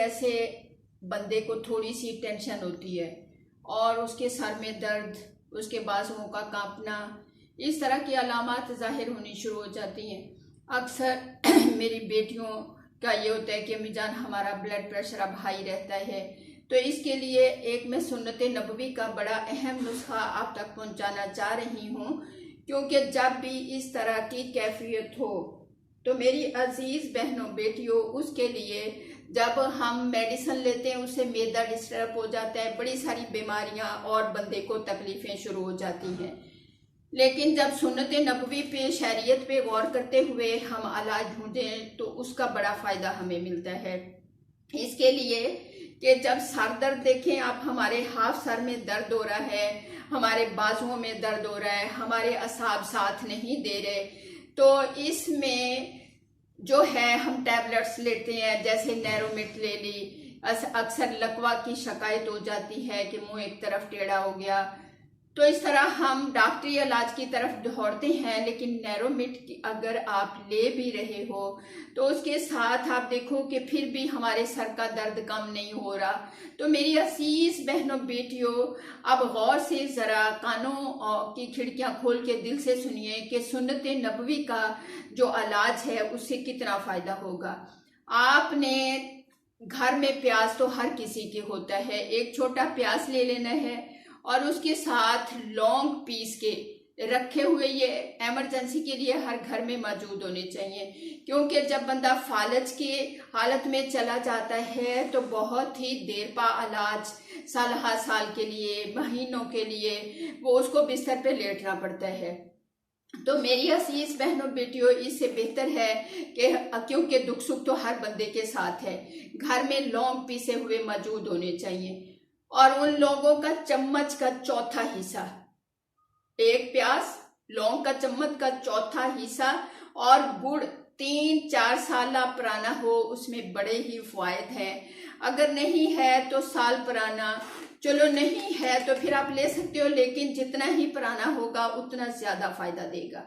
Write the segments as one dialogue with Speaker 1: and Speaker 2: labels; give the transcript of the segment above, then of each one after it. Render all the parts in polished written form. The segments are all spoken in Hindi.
Speaker 1: जैसे बंदे को थोड़ी सी टेंशन होती है और उसके सर में दर्द, उसके बाजुओं का कांपना, इस तरह की अलामात ज़ाहिर होनी शुरू हो जाती हैं। अक्सर मेरी बेटियों का ये होता है कि अम्मी जान हमारा ब्लड प्रेशर अब हाई रहता है, तो इसके लिए एक मैं सुन्नत नबवी का बड़ा अहम नुस्खा आप तक पहुंचाना चाह रही हूँ, क्योंकि जब भी इस तरह की कैफियत हो तो मेरी अजीज़ बहनों बेटियों, उसके लिए जब हम मेडिसिन लेते हैं उससे मैदा डिस्टर्ब हो जाता है, बड़ी सारी बीमारियां और बंदे को तकलीफ़ें शुरू हो जाती हैं। लेकिन जब सुन्नत नबवी पे, शरीयत पे गौर करते हुए हम इलाज ढूंढें तो उसका बड़ा फ़ायदा हमें मिलता है। इसके लिए कि जब सर दर्द देखें आप, हमारे हाफ सर में दर्द हो रहा है, हमारे बाजुओं में दर्द हो रहा है, हमारे असाब साथ नहीं दे रहे, तो इसमें जो है हम टैबलेट्स लेते हैं, जैसे नैरोमिट ले ली। अक्सर लकवा की शिकायत हो जाती है कि मुंह एक तरफ टेढ़ा हो गया, तो इस तरह हम डॉक्टरी इलाज की तरफ दौड़ते हैं। लेकिन नैरोमिट अगर आप ले भी रहे हो तो उसके साथ आप देखो कि फिर भी हमारे सर का दर्द कम नहीं हो रहा। तो मेरी अजीज बहनों बेटियों, अब गौर से ज़रा कानों की खिड़कियां खोल के दिल से सुनिए कि सुन्नत नबवी का जो इलाज है उससे कितना फ़ायदा होगा। आपने घर में प्याज तो हर किसी के होता है, एक छोटा प्याज ले लेना है और उसके साथ लौंग पीस के रखे हुए, ये इमरजेंसी के लिए हर घर में मौजूद होने चाहिए, क्योंकि जब बंदा फालज के हालत में चला जाता है तो बहुत ही देर पा इलाज, साल के लिए, महीनों के लिए वो उसको बिस्तर पे लेटना पड़ता है। तो मेरी अजीज बहनों बेटियों, इससे बेहतर है कि क्योंकि दुख सुख तो हर बंदे के साथ है, घर में लौंग पीसे हुए मौजूद होने चाहिए और उन लोगों का चम्मच का चौथा हिस्सा, एक प्याज, लौंग का चम्मच का चौथा हिस्सा और गुड़ 3-4 साल पुराना हो, उसमें बड़े ही फायदे हैं। अगर नहीं है तो साल पुराना, चलो नहीं है तो फिर आप ले सकते हो, लेकिन जितना ही पुराना होगा उतना ज़्यादा फायदा देगा।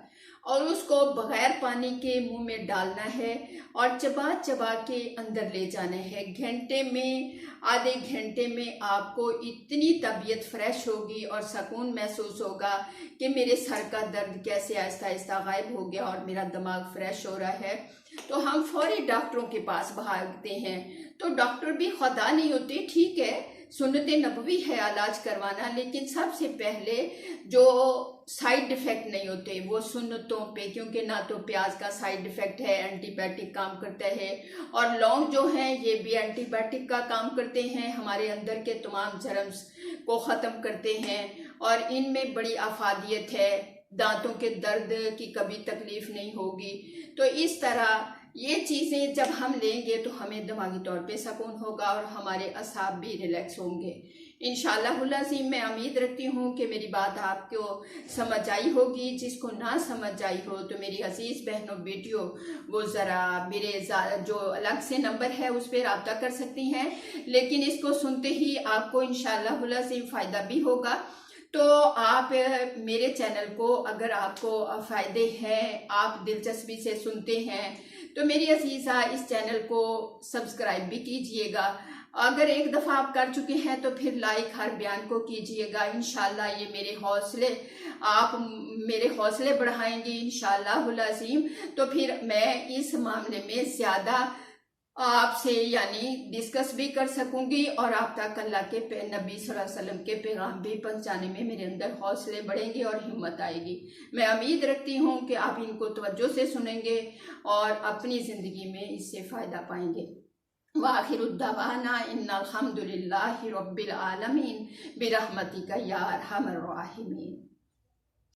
Speaker 1: और उसको बगैर पानी के मुंह में डालना है और चबा चबा के अंदर ले जाना है। घंटे में, आधे घंटे में आपको इतनी तबीयत फ्रेश होगी और सुकून महसूस होगा कि मेरे सर का दर्द कैसे आहिस्ता आहिस्ता गायब हो गया और मेरा दिमाग फ्रेश हो रहा है। तो हम फौरी डॉक्टरों के पास भागते हैं। तो डॉक्टर भी खुदा नहीं होते, ठीक है, सुन्नत नबवी है इलाज करवाना, लेकिन सबसे पहले जो साइड इफेक्ट नहीं होते वो सुन्नतों पे, क्योंकि ना तो प्याज का साइड इफेक्ट है, एंटीबायोटिक काम करता है, और लौंग जो हैं ये भी एंटीबायोटिक का काम करते हैं, हमारे अंदर के तमाम जर्म्स को ख़त्म करते हैं और इनमें बड़ी अफादियत है, दांतों के दर्द की कभी तकलीफ नहीं होगी। तो इस तरह ये चीज़ें जब हम लेंगे तो हमें दिमागी तौर पे सुकून होगा और हमारे असाब भी रिलैक्स होंगे इंशाअल्लाह अज़ीम। मैं उम्मीद रखती हूँ कि मेरी बात आपको समझ आई होगी। जिसको ना समझ आई हो तो मेरी अजीज़ बहनों बेटियों, वो ज़रा मेरे जो अलग से नंबर है उस पर रब्ता कर सकती हैं, लेकिन इसको सुनते ही आपको इंशाअल्लाह अज़ीम फ़ायदा भी होगा। तो आप मेरे चैनल को, अगर आपको फ़ायदे हैं, आप दिलचस्पी से सुनते हैं, तो मेरी अजीज़ा इस चैनल को सब्सक्राइब भी कीजिएगा। अगर एक दफ़ा आप कर चुके हैं तो फिर लाइक हर बयान को कीजिएगा। इंशाल्लाह ये मेरे हौसले, आप मेरे हौसले बढ़ाएंगे इंशाल्लाह अज़ीम। तो फिर मैं इस मामले में ज़्यादा आपसे यानी डिस्कस भी कर सकूंगी और आप तक अल्लाह के नबी सल्लल्लाहु अलैहि वसल्लम के पैगाम भी पहुंचाने में मेरे अंदर हौसले बढ़ेंगे और हिम्मत आएगी। मैं उम्मीद रखती हूं कि आप इनको तवज्जो से सुनेंगे और अपनी ज़िंदगी में इससे फ़ायदा पाएंगे। वाखिरुद्दावाना इन्नल हम्दुलिल्लाहि रब्बिल आलमीन बिरहमतिका या अरहमर राहिमीन।